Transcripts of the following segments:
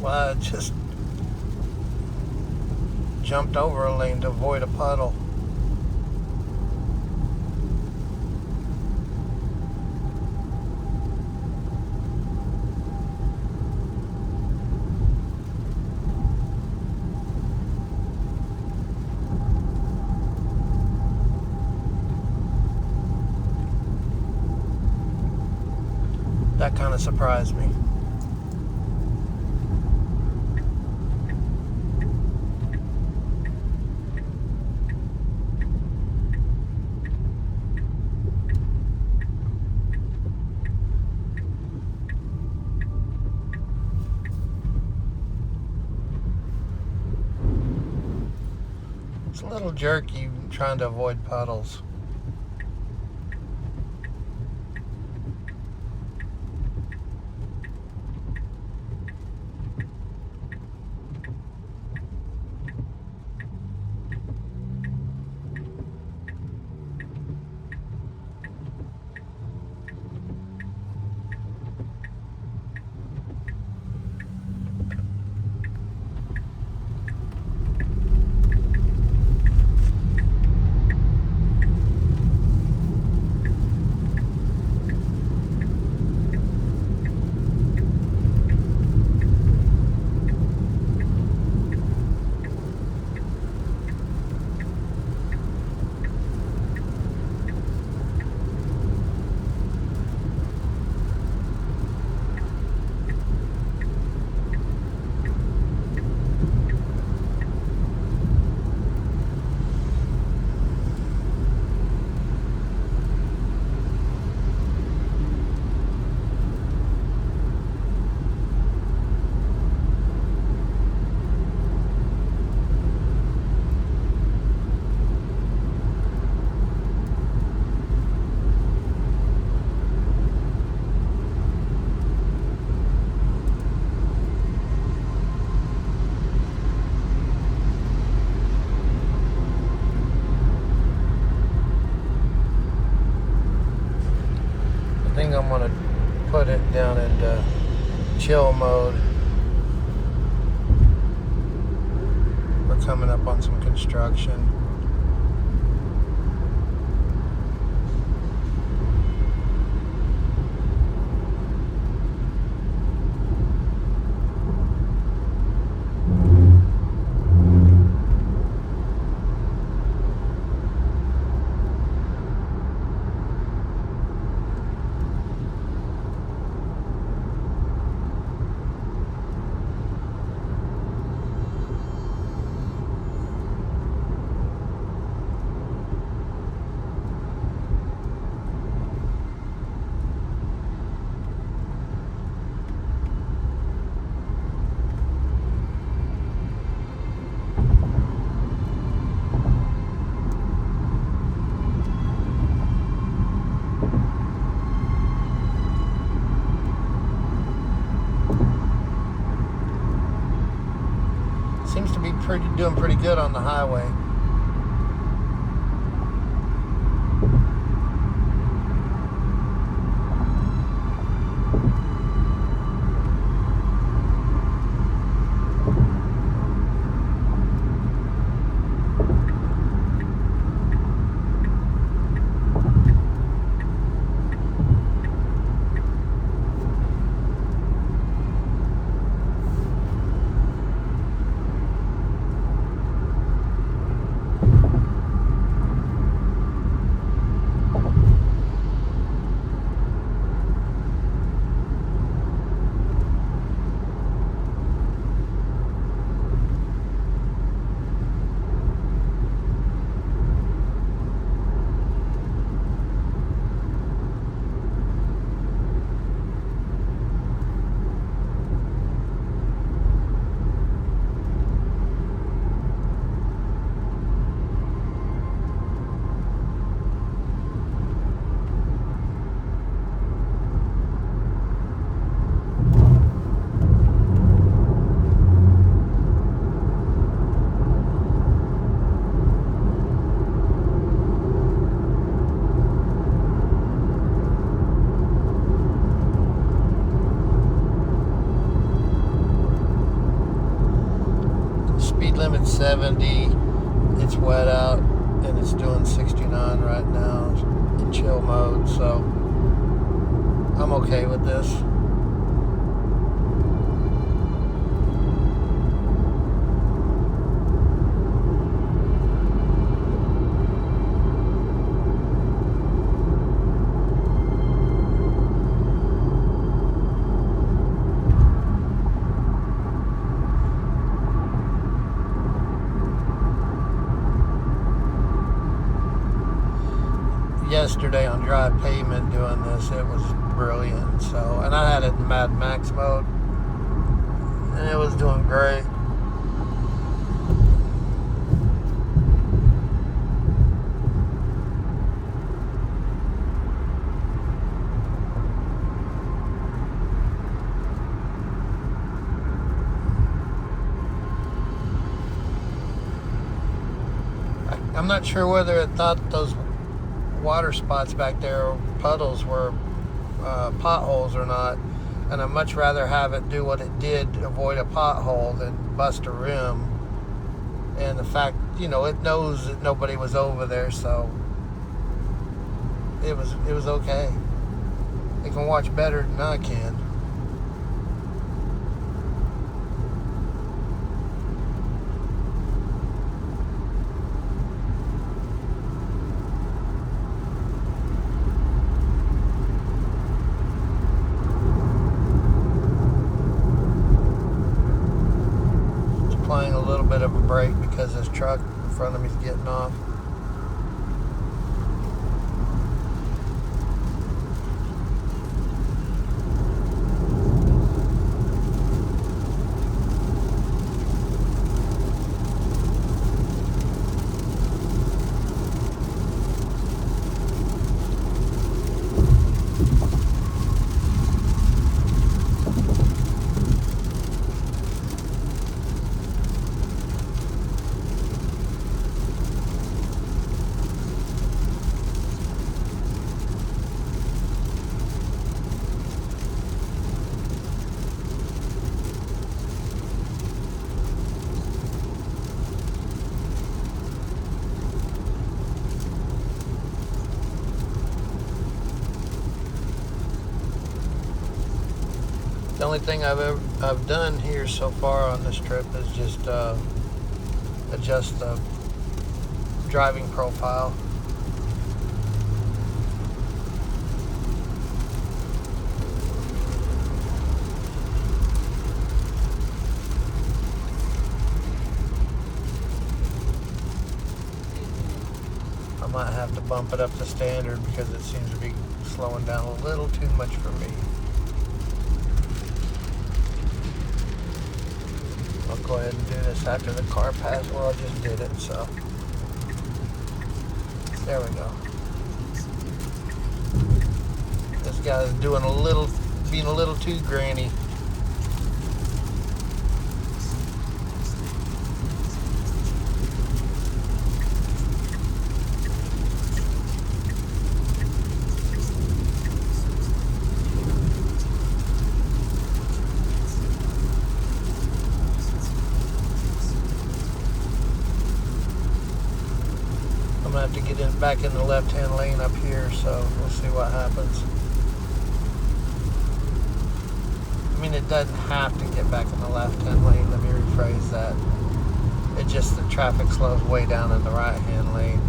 why I just jumped over a lane to avoid a puddle. That kind of surprised me. It's a little jerky trying to avoid puddles. I think I'm gonna put it down into chill mode. We're coming up on some construction. Seems to be doing pretty good on the highway. 70. It's wet out, and it's doing 69 right now in chill mode, so I'm okay with this. Yesterday on dry pavement doing this, it was brilliant. So, and I had it in Mad Max mode, and it was doing great. I'm not sure whether it thought those water spots back there, puddles, were potholes or not, and I'd much rather have it do what it did, avoid a pothole, than bust a rim. And the fact, it knows that nobody was over there, so it was okay. It can watch better than I can. Applying a little bit of a brake because this truck in front of me is getting off. The only thing I've done here so far on this trip is just adjust the driving profile. I might have to bump it up to standard because it seems to be slowing down a little too much for me. I'll go ahead and do this after the car passed. Well, I just did it, so there we go. This guy's being a little too granny. I'm gonna have to get back in the left-hand lane up here, so we'll see what happens. I mean, it doesn't have to get back in the left-hand lane. Let me rephrase that. It just, the traffic slows way down in the right-hand lane.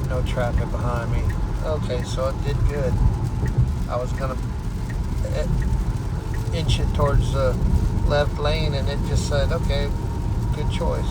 No traffic behind me. Okay, so it did good. I was gonna inch it towards the left lane, and it just said, okay, good choice.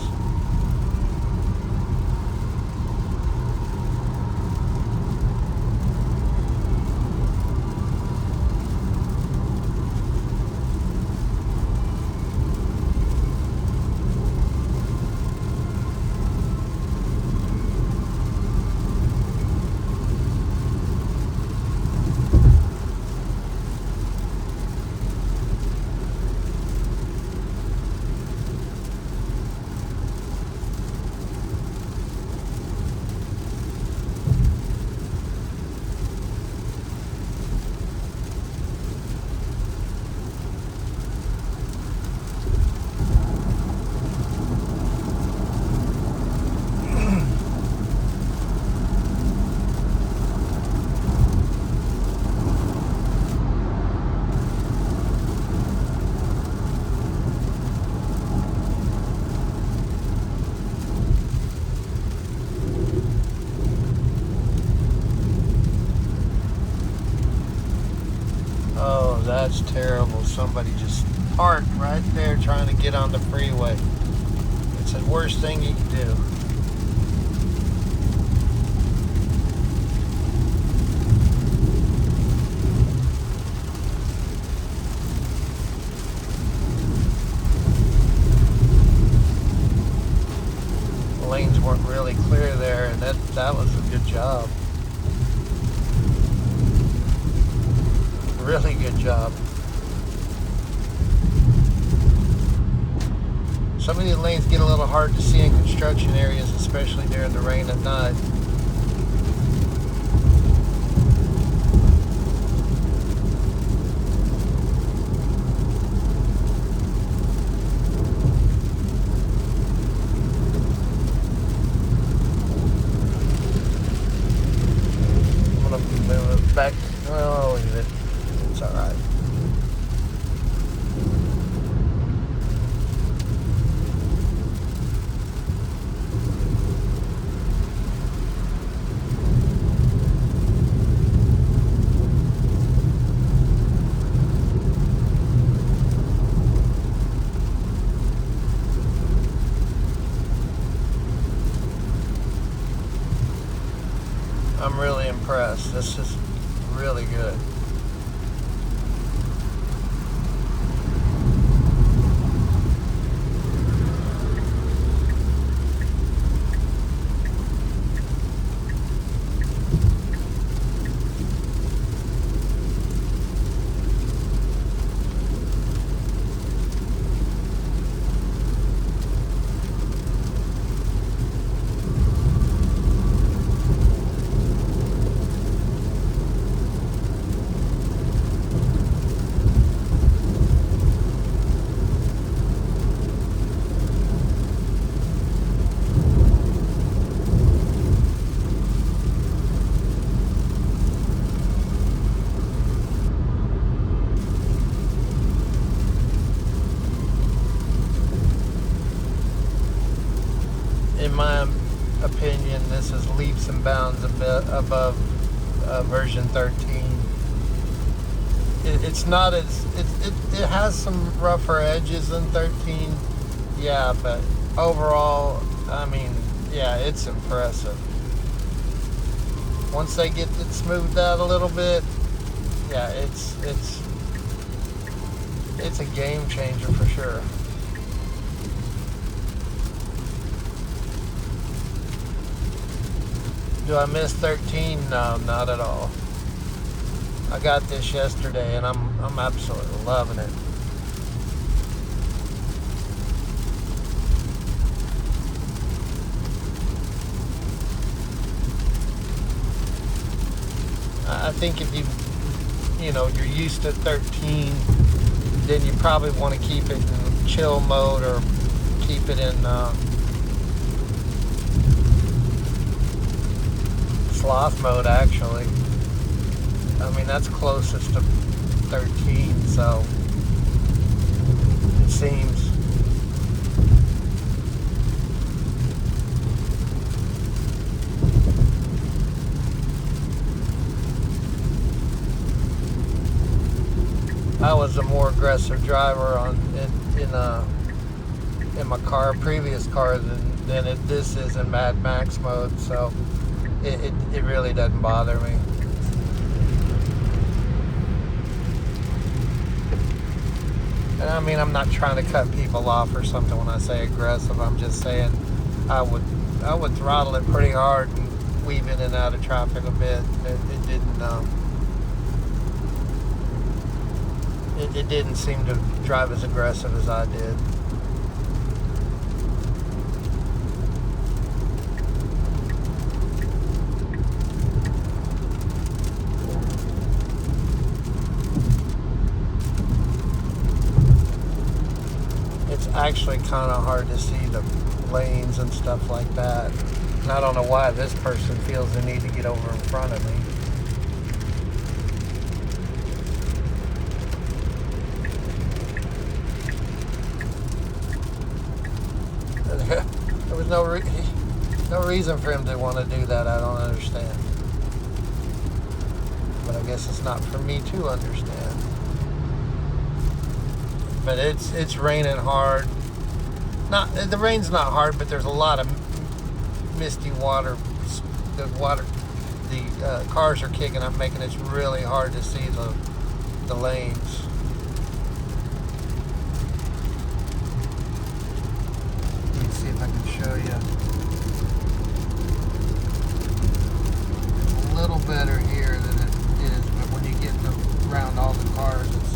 is terrible. Somebody just parked right there trying to get on the freeway. It's the worst thing you can do. The lanes weren't really clear there, and that was a good job. Really good job. Some of these lanes get a little hard to see in construction areas, especially during the rain at night. I'm gonna move it back. Oh, leave it. It's all right. I'm really impressed. This is really good. In my opinion, this is leaps and bounds a bit above version 13. It's not as it has some rougher edges than 13, yeah, but overall, I mean, yeah, it's impressive. Once they get it smoothed out a little bit, yeah, it's a game changer for sure. Do I miss 13? No, not at all. I got this yesterday and I'm absolutely loving it. I think if you're used to 13, then you probably want to keep it in chill mode or keep it in sloth mode, actually. I mean, that's closest to 13, so it seems. I was a more aggressive driver in my previous car than this is in Mad Max mode, so it really doesn't bother me. And I mean, I'm not trying to cut people off or something when I say aggressive. I'm just saying I would throttle it pretty hard and weave in and out of traffic a bit. It didn't seem to drive as aggressive as I did. It's actually kind of hard to see the lanes and stuff like that. And I don't know why this person feels the need to get over in front of me. There was no reason for him to want to do that. I don't understand. But I guess it's not for me to understand. but it's raining hard. Not the rain's not hard, but there's a lot of misty water. The cars are kicking up, making it really hard to see the lanes. Let me see if I can show you. It's a little better here than it is, but when you get around all the cars, it's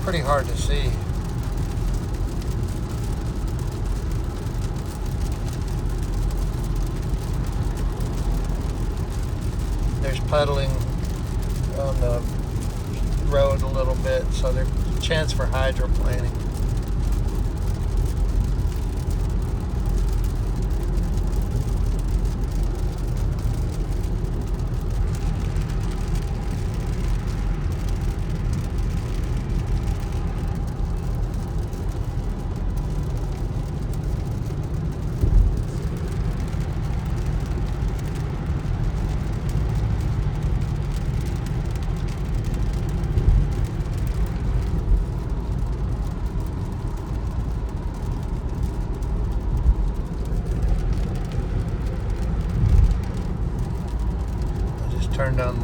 pretty hard to see. There's puddling on the road a little bit, so there's a chance for hydroplaning. Turned on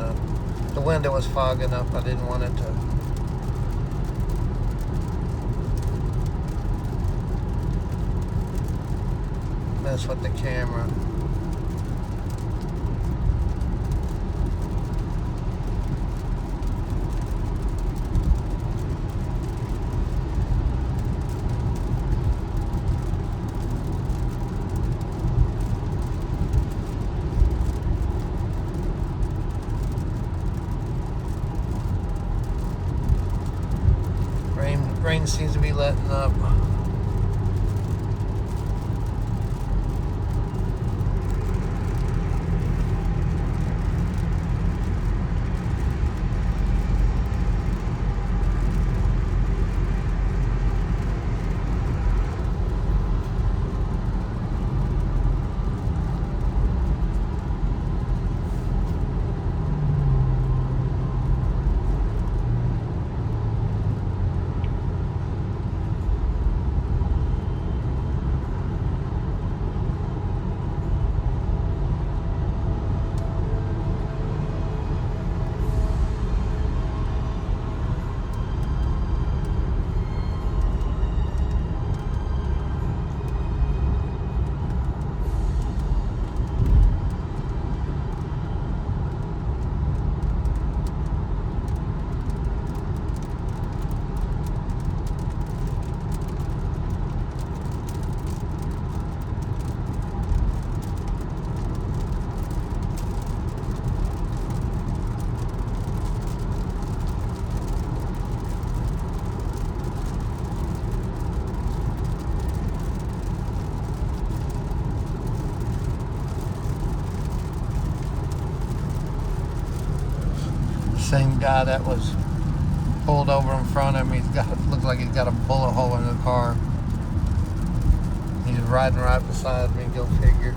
the window was fogging up. I didn't want it to mess with the camera. Rain seems to be letting up. Same guy that was pulled over in front of him. Looks like he's got a bullet hole in the car. He's riding right beside me. Go figure.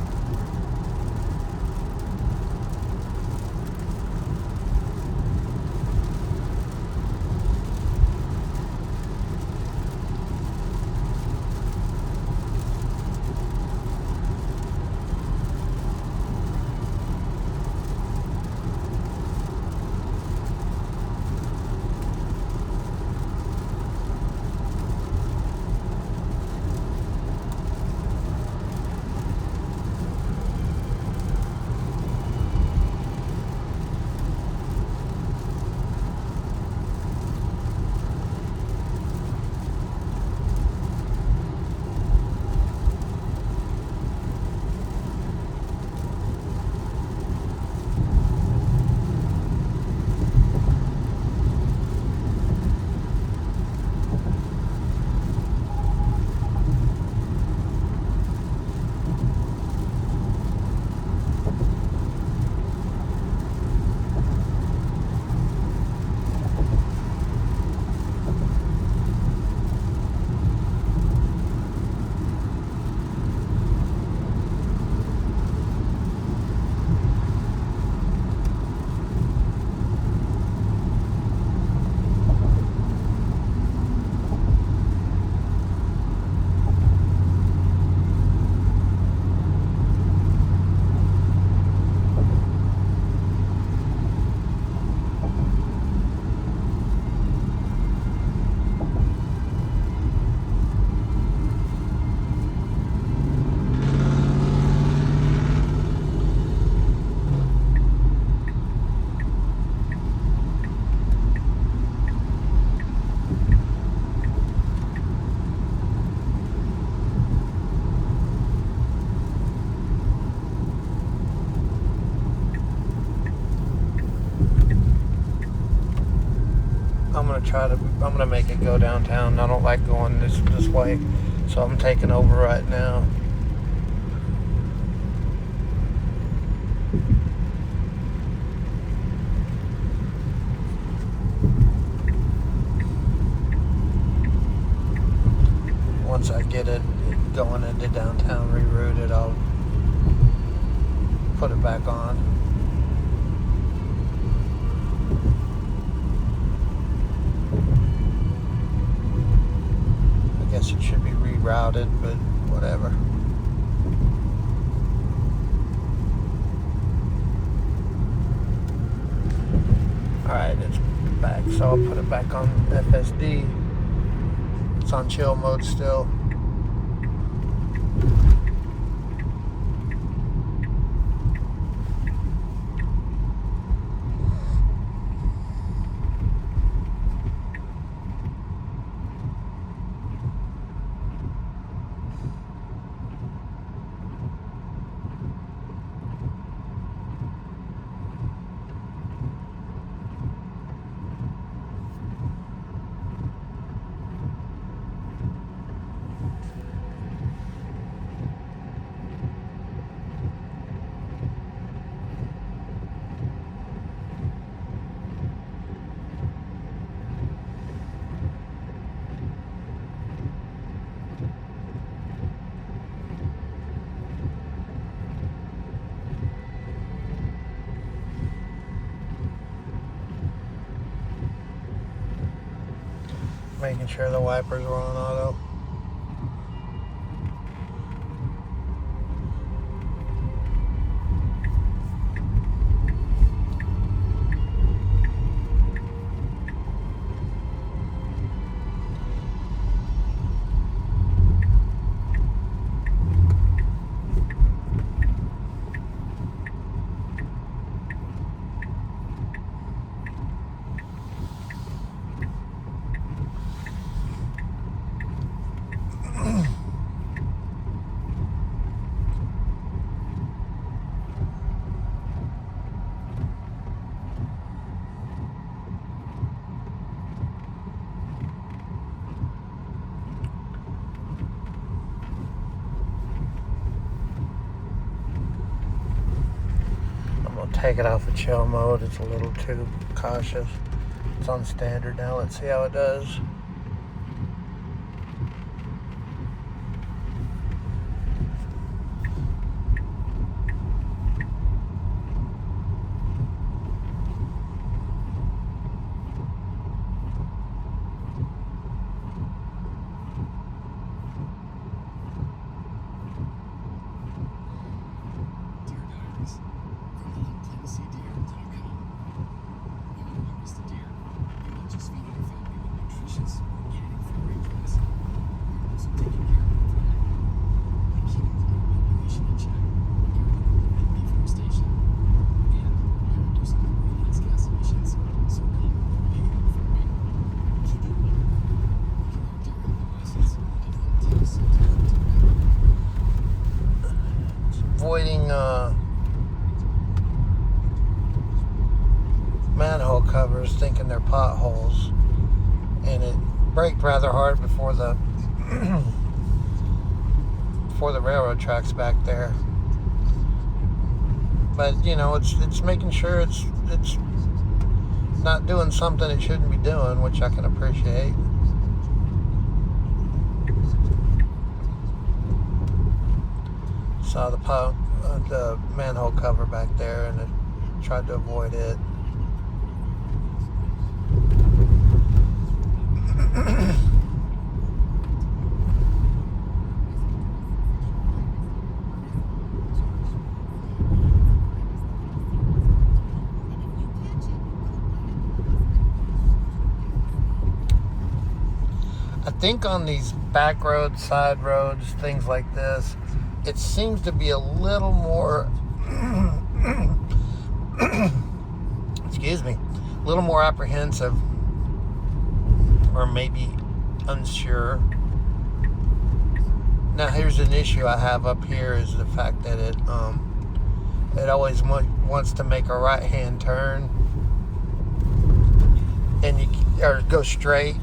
I'm gonna make it go downtown. I don't like going this way, so I'm taking over right now. Once I get it going into downtown, reroute it, I'll put it back on. I guess it should be rerouted, but whatever. Alright, it's back, so I'll put it back on FSD. It's on chill mode still. Making sure the wipers were on auto. Take it off of chill mode. It's a little too cautious. It's on standard now. Let's see how it does. Avoiding manhole covers, thinking they're potholes, and it braked rather hard before the before the railroad tracks back there. But you know, it's making sure it's not doing something it shouldn't be doing, which I can appreciate. Saw the manhole cover back there, and it tried to avoid it. I think on these back roads, side roads, things like this, it seems to be a little more excuse me, a little more apprehensive, or maybe unsure. Now here's an issue I have up here, is the fact that it always wants to make a right hand turn, and or go straight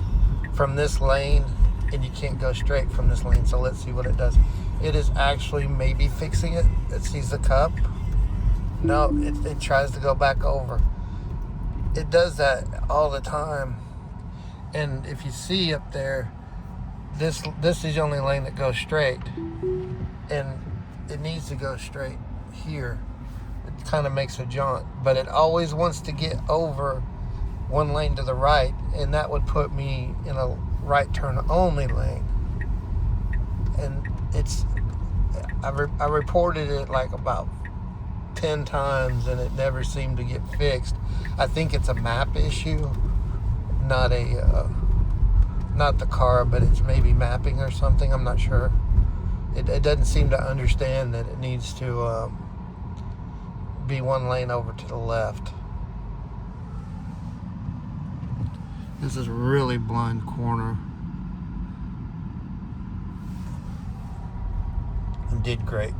from this lane, and you can't go straight from this lane. So let's see what it does. It is actually maybe fixing it. It sees the cup. No, it tries to go back over. It does that all the time. And if you see up there, this is the only lane that goes straight, and it needs to go straight here. It kind of makes a jaunt, but it always wants to get over one lane to the right, and that would put me in a right turn only lane. And I reported it like about 10 times, and it never seemed to get fixed. I think it's a map issue, not the car, but it's maybe mapping or something. I'm not sure. It doesn't seem to understand that it needs to be one lane over to the left. This is a really blind corner. And did great.